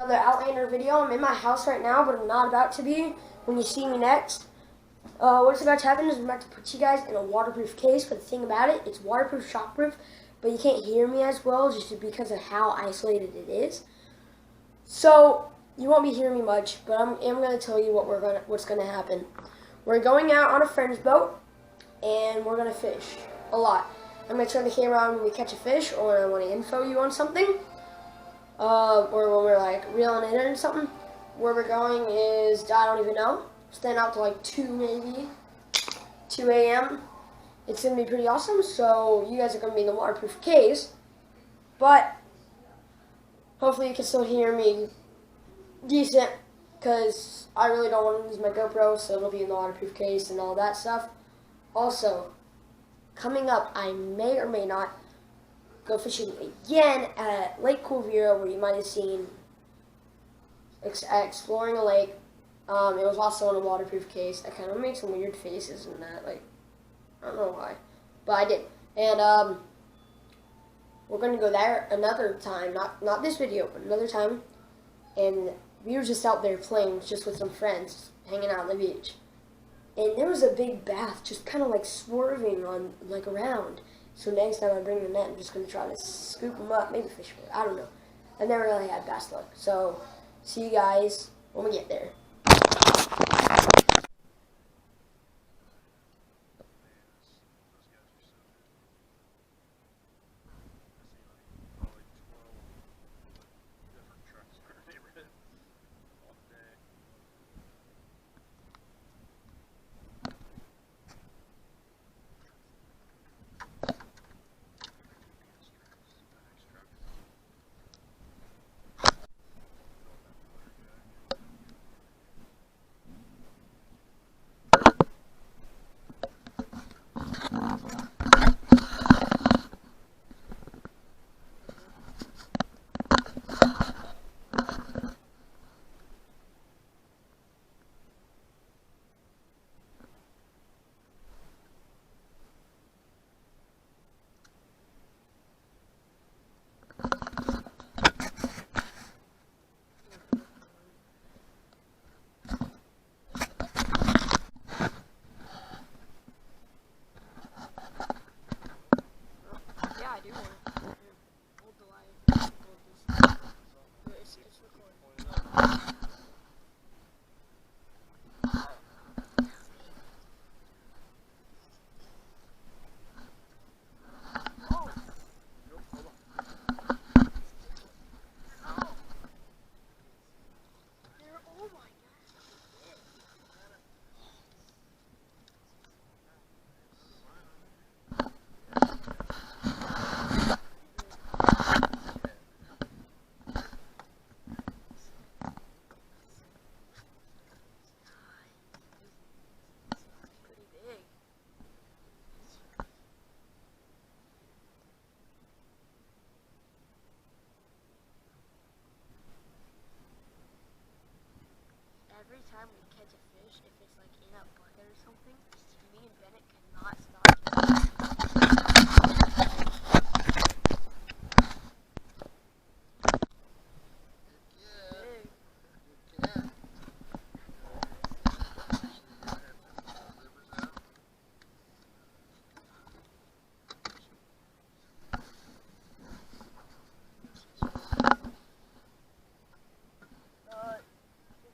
Another Outlander video. I'm in my house right now, but I'm not about to be when you see me next. What's about to happen is I'm about to put you guys in a waterproof case, but the thing about it, it's waterproof, shockproof, but you can't hear me as well just because of how isolated it is. So you won't be hearing me much, but I'm going to tell you what's going to happen. We're going out on a friend's boat, and we're going to fish a lot. I'm going to turn the camera on when we catch a fish, or when I want to info you on something. Or when we're like reeling it in or something. Where we're going is, I don't even know. Staying out to like 2 maybe, 2 a.m. It's going to be pretty awesome, so you guys are going to be in the waterproof case. But hopefully you can still hear me decent, because I really don't want to lose my GoPro, so it'll be in the waterproof case and all that stuff. Also, coming up, I may or may not go fishing again at Lake Quivira, where you might have seen exploring a lake. It was also in a waterproof case. I kind of made some weird faces in that, like, I don't know why, but I did. And we're going to go there another time, not this video, but another time. And we were just out there playing just with some friends, hanging out on the beach. And there was a big bass just kind of like swerving on, like, around. So next time I bring the net, I'm just going to try to scoop them up, maybe fish for it, I don't know. I've never really had bass luck. So see you guys when we get there. Every time we catch a fish, if it's like in a bucket or something, me and Bennett cannot stop.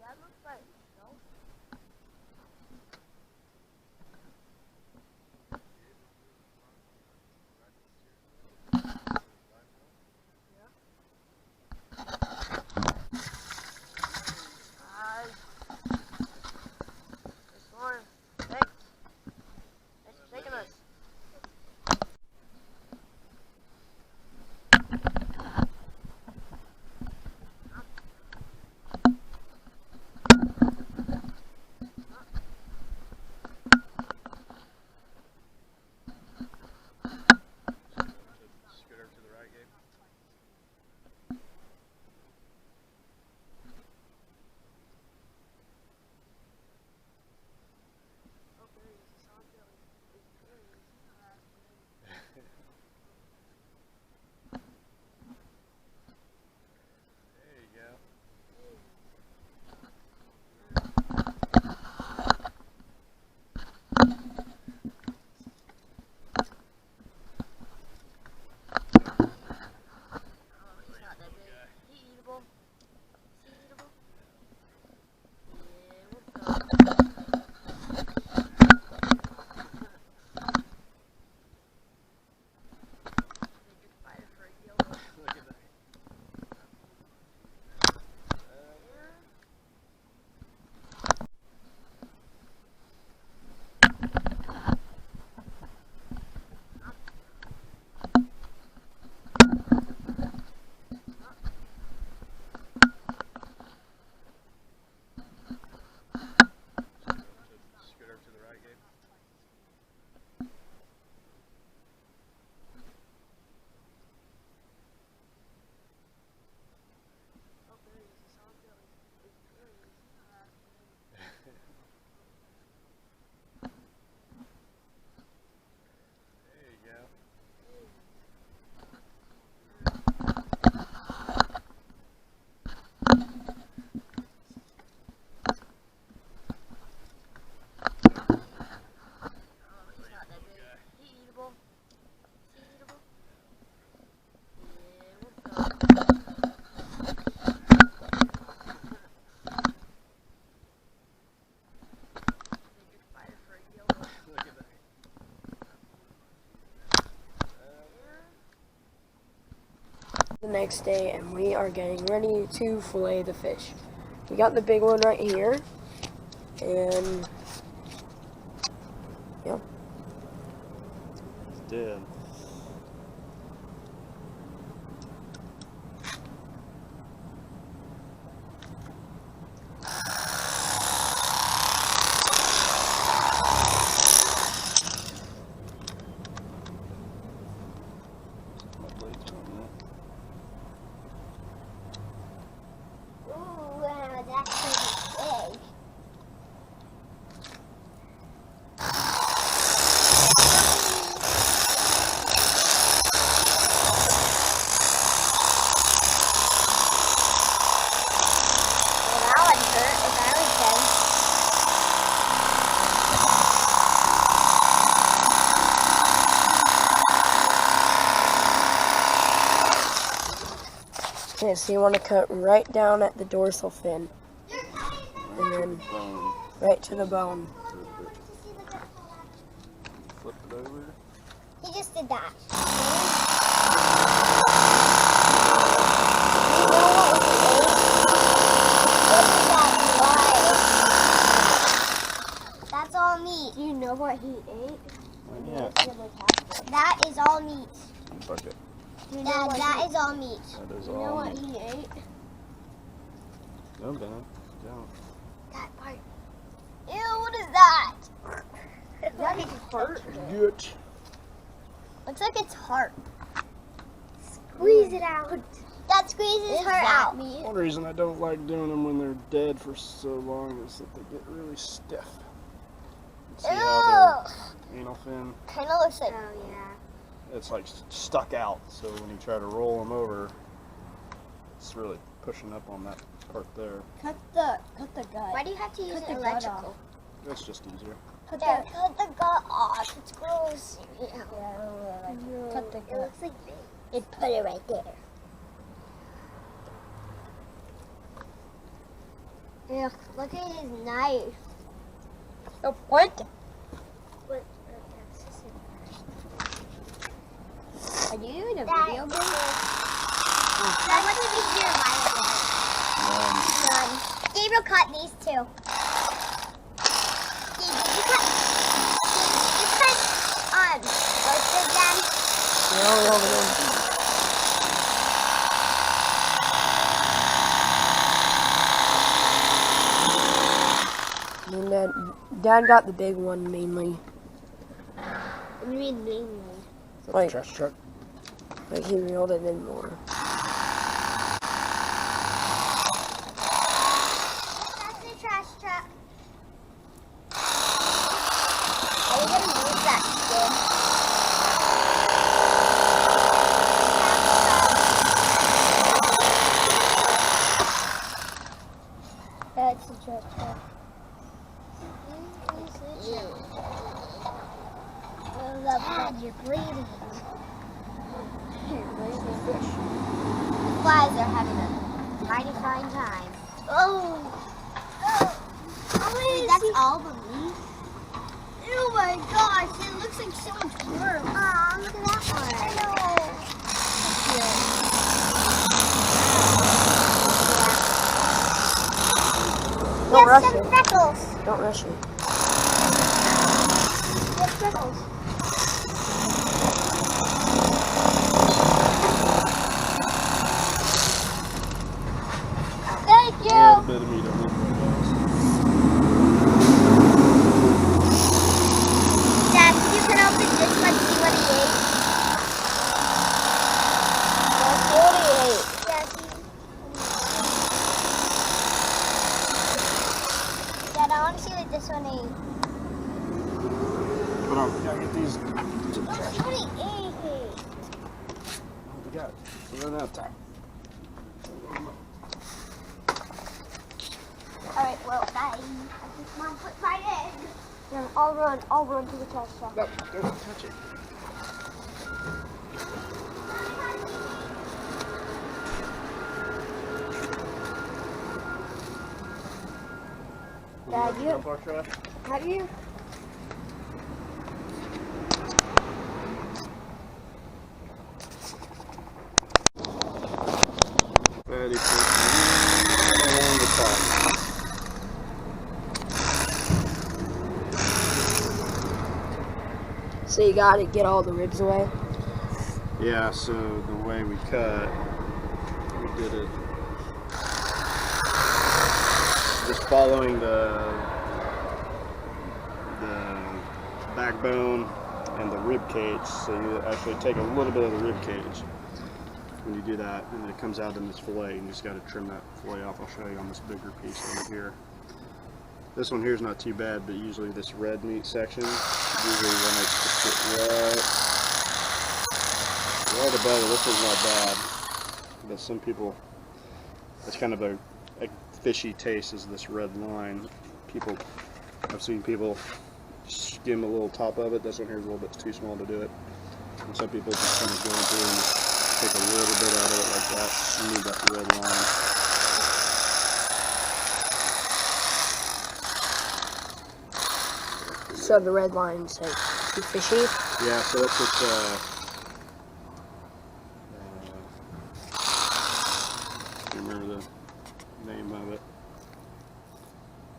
That looks like, no? next day and we are getting ready to fillet the fish. We got the big one right here, and yeah. It's dead. Wow, that's pretty big. Well, that would hurt if I was dead. Okay, so you want to cut right down at the dorsal fin, and then right to the bone. Flip it over. He just did that. That's all meat. Do you know what he ate? Yeah. That is all meat. Bucket. Dad, that is all meat. That is You know all what meat. he ate? No, Ben. Don't. That part. Ew, what is that? That is hurt. Good. Looks like it's heart. Squeeze it out. That squeezes heart out. One reason I don't like doing them when they're dead for so long is that they get really stiff. See how their anal fin, Kind of looks like. Oh yeah. it's like stuck out. So when you try to roll them over, it's really pushing up on that part there. Cut the gut. Why do you have to use Cut the gut electrical? That's just easier. Cut There, cut the gut off. It's gross. Yeah. Cut the It gut. looks like this. It put it right there. Yeah, look at his knife. Oh, what? What? Are you in a That video is- game? Dad, what did you do? None. Gabriel cut these two. Gabe, did you cut? Did you cut both of them? And Dad got the big one mainly. What do you mean big one? Like, Trash truck. like he reeled it in more. That's the trash truck. Are you gonna move that stick? That's the trash truck. Dad, you're bleeding. Fish. The flies are having a mighty fine time. Oh! Wait, that's all the meat? Oh my gosh, it looks like so much worm. Aw, look at that one. I know. Don't rush Some it. freckles. Don't rush it. Yes, freckles. Thank A you. little bit of meat on it. Dad, you can open this one, see what he ate. That's what he ate. Yes. Dad, I want to see what this one ate. Put on. We gotta get these to the trash. What he ate. We got. We're running out of time. Alright, well, bye. I just want to put my egg. Yeah, I'll run to the trash truck. No, don't touch it. Dad, you Dump our trash. have you? So you gotta get all the ribs away. Yeah, so the way we cut, we did it just following the backbone and the rib cage. So you actually take a little bit of the rib cage when you do that, and then it comes out in this fillet, and you just got to trim that fillet off. I'll show you on this bigger piece over here. This one here is not too bad, but usually this red meat section, usually when I just get right above it, this one's not bad. But some people, it's kind of a fishy taste is this red line. I've seen people skim a little top of it. This one here is a little bit too small to do it. And some people just kind of go through and take a little bit out of it like that. You need that red line. So the red line's like too fishy? Yeah, so that's just I can't remember the name of it.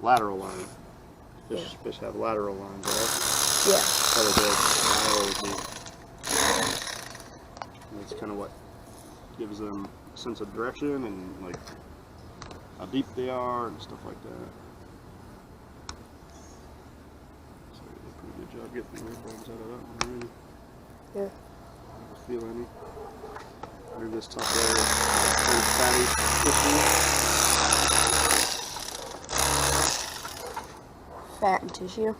Lateral line. Fish have lateral lines, right? Yeah. Probably good. That's kind of what gives them a sense of direction and like how deep they are and stuff like that. So they did a pretty good job getting the rib bones out of that one already. Yeah. I don't feel any. There's this top layer of fatty tissue. Fat and tissue.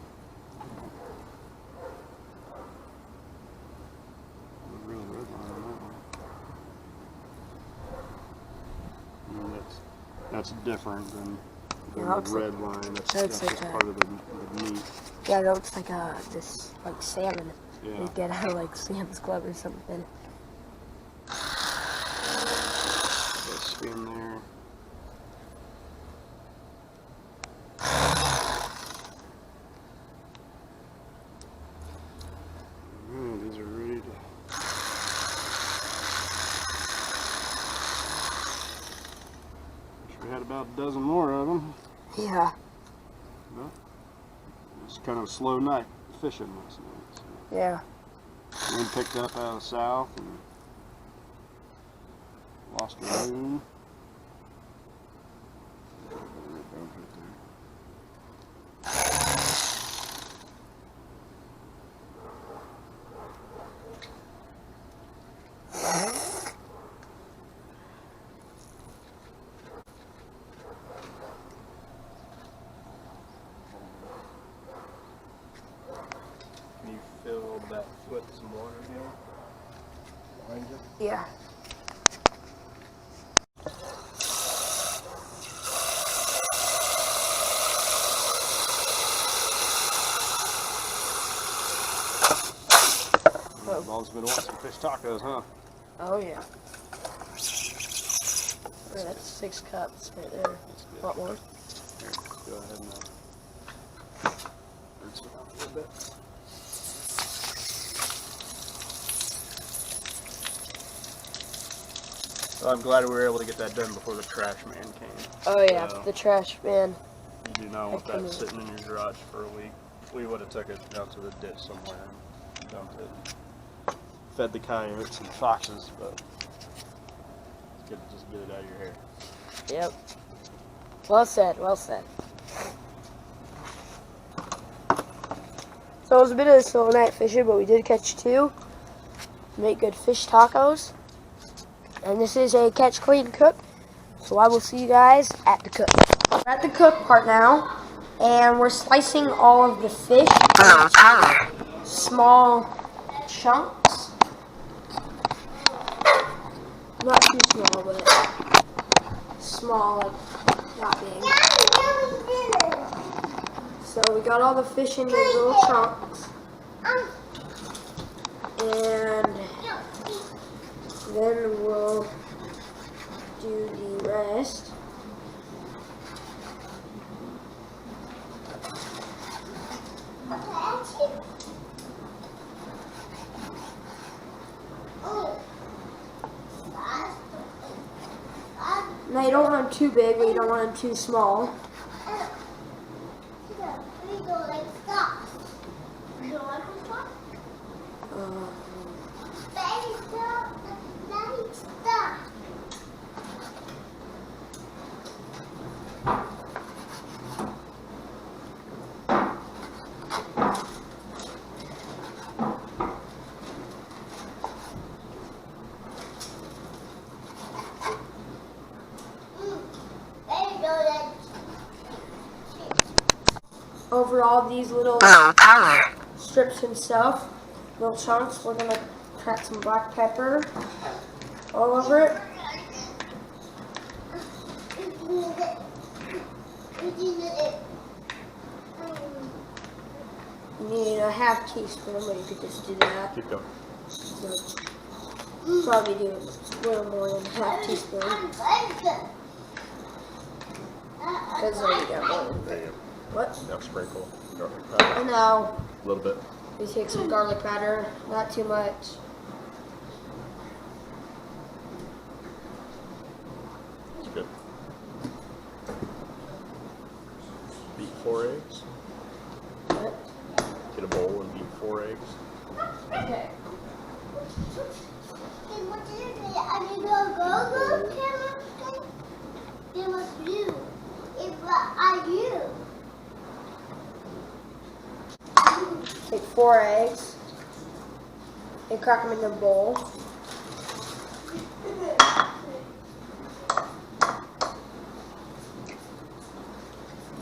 Real red line on that one. And that's different than the red line. That's just part of the meat. Yeah, it looks like this like salmon. Yeah. You get out of like Sam's Club or something. That skin there. These are ready to. Wish we had about a dozen more of them. Yeah. But it's kind of a slow night fishing last night. So. Yeah. Wind picked up out of the south and lost a loon. Can you fill that foot with some water here? Behind you? Yeah. You've always been wanting some fish tacos, huh? Oh yeah. Oh, that's 6 cups right there. Want more? Here, go ahead and rinse it out a little bit. Well, I'm glad we were able to get that done before the trash man came. Oh yeah, So, the trash man. you do not want I that couldn't- sitting in your garage for a week. We would have took it down to the ditch somewhere and dumped it. Fed the coyotes and foxes, but it's good to just get it out of your hair. Yep. Well said, well said. So it was a bit of a slow night fishing, but we did catch 2. Make good fish tacos. And this is a catch, clean, cook. So I will see you guys at the cook. We're at the cook part now, and we're slicing all of the fish into small chunks. Not too small, but small, like not big. So we got all the fish in these little chunks. And then we'll do the rest. Now you don't want them too big, but you don't want them too small. Baby, stop. Daddy, stop. Over all these little strips and stuff, little chunks, we're gonna crack some black pepper all over it. You need a half teaspoon, but you could just do that. Keep going. So, probably do a little more than a half teaspoon. Because then you got more than There you what? go. Now sprinkle garlic powder. And now A little bit. we take some garlic powder, not too much. That's good. Beat 4 eggs. What? Get a bowl and beat 4 eggs. Okay. Take 4 eggs and crack them in a bowl.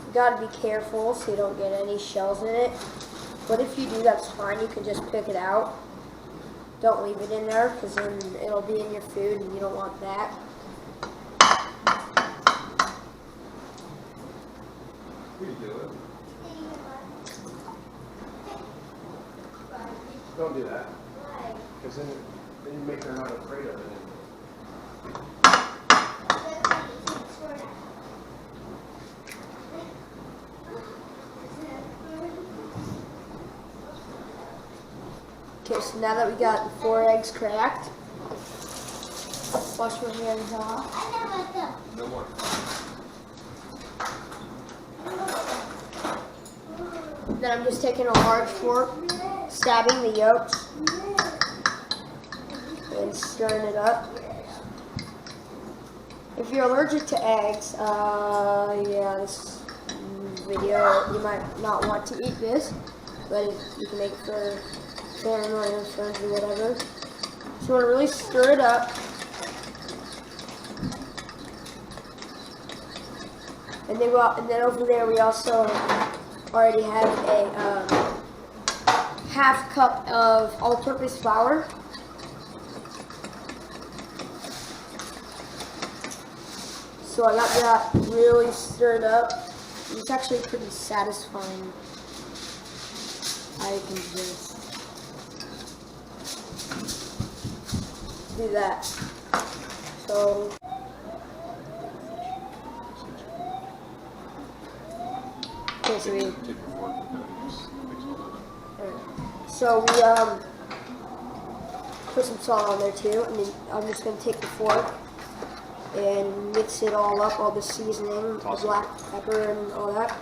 You gotta be careful so you don't get any shells in it. But if you do, that's fine. You can just pick it out. Don't leave it in there because then it'll be in your food and you don't want that. Don't do that. Because then you make her not afraid of it. Okay, so now that we got the 4 eggs cracked, wash my hands off. No more. Then I'm just taking a large fork, stabbing the yolks, and stirring it up. If you're allergic to eggs, yeah, this video, you might not want to eat this, but you can make it for family or friends or whatever. So you want to really stir it up. And then over there we also already have a half cup of all-purpose flour. So I got that really stirred up. It's actually pretty satisfying. I can just do that. So okay, so we put some salt on there too, and then I'm just gonna take the fork and mix it all up, all the seasoning, the black pepper and all that.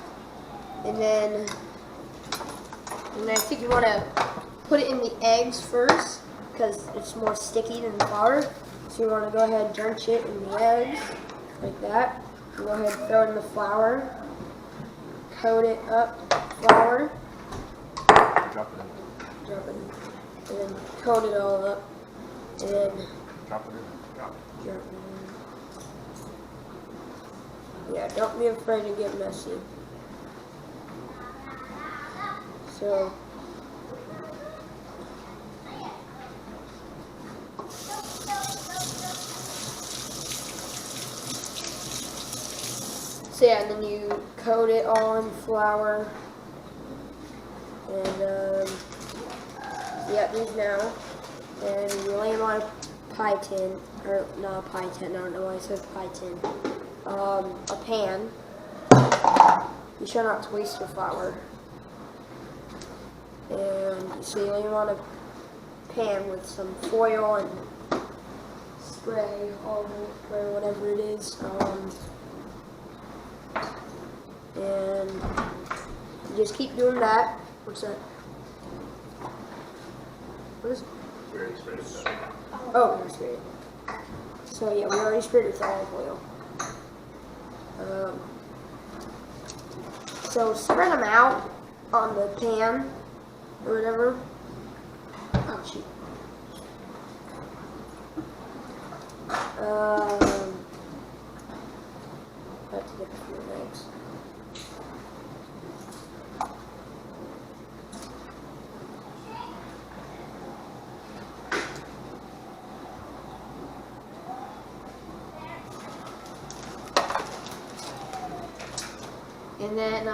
And then I think you want to put it in the eggs first because it's more sticky than the flour. So you want to go ahead and drench it in the eggs like that. And go ahead and throw in the flour, coat it up, flour, Drop it in. drop it, and then coat it all up, and then Drop it in. Drop it. drop it in. Yeah, don't be afraid to get messy. So yeah, and then you coat it all in flour, and yeah, these now, and you lay them on a pie tin, or not a pie tin, I don't know why I said pie tin, a pan. You try not to waste your flour. And so you lay them on a pan with some foil and spray all over, whatever it is. And you just keep doing that. What's that? What is it? Oh, we sprayed it. So yeah, we already sprayed it with olive oil. So spread them out on the pan or whatever. Oh shoot. I have to get a few eggs. And then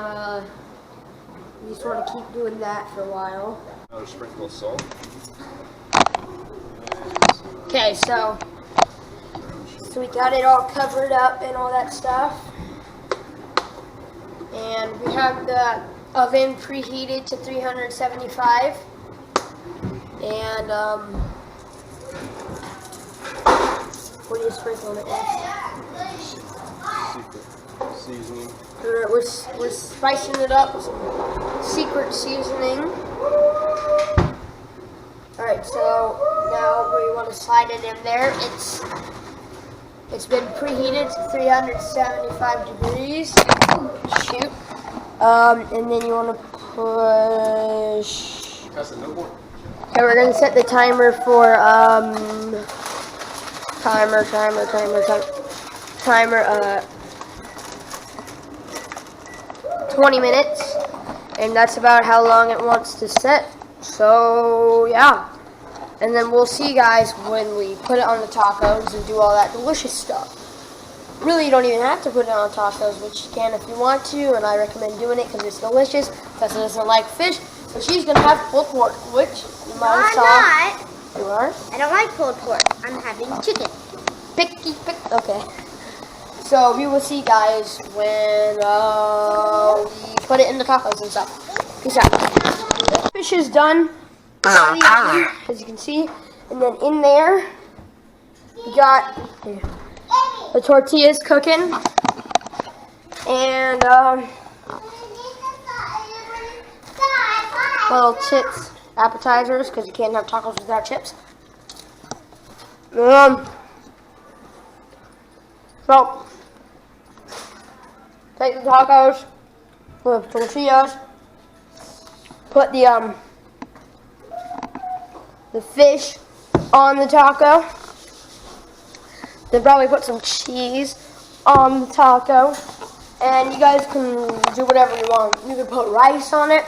you sort of keep doing that for a while. Another sprinkle of salt. Okay, so we got it all covered up and all that stuff. And we have the oven preheated to 375. And what do you sprinkle it with? Secret seasoning. We're spicing it up with some secret seasoning. Alright, so now we want to slide it in there. It's been preheated to 375 degrees. Shoot. And then you want to push. Okay, we're gonna set the timer for timer 20 minutes, and that's about how long it wants to set. So yeah, and then we'll see you guys when we put it on the tacos and do all that delicious stuff. Really, you don't even have to put it on tacos, which you can if you want to, and I recommend doing it because it's delicious. Tessa doesn't like fish, so she's gonna have pulled pork, which you might have saw. You are? I don't like pulled pork. I'm having chicken. Picky. Okay. So we will see you guys when we put it in the tacos and stuff. Peace out. Fish is done, as you can see, and then in there we got the tortillas cooking, and little chips, appetizers, because you can't have tacos without chips. So, take the tacos with tortillas, put the fish on the taco, then probably put some cheese on the taco, and you guys can do whatever you want. You could put rice on it,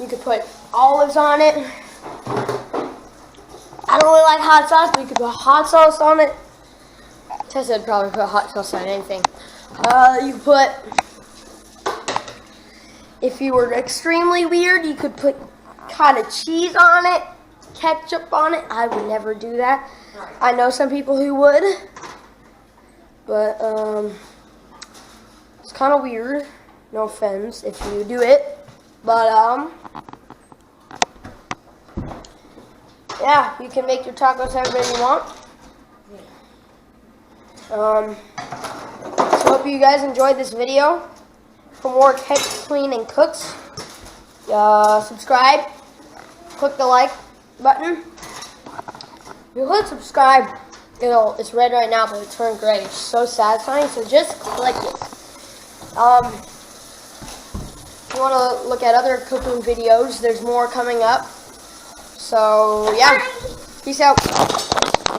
you could put olives on it. I don't really like hot sauce, but you could put hot sauce on it. Tessa would probably put hot sauce on anything. You put, if you were extremely weird, you could put kind of cheese on it, ketchup on it. I would never do that. I know some people who would, but it's kind of weird. No offense if you do it, but yeah, you can make your tacos however you want. So hope you guys enjoyed this video. For more Catch, Clean, and Cooks, subscribe. Click the like button. If you click subscribe, it's red right now, but it turned gray. It's so satisfying. So just click it. If you want to look at other cooking videos, there's more coming up. So yeah, peace out.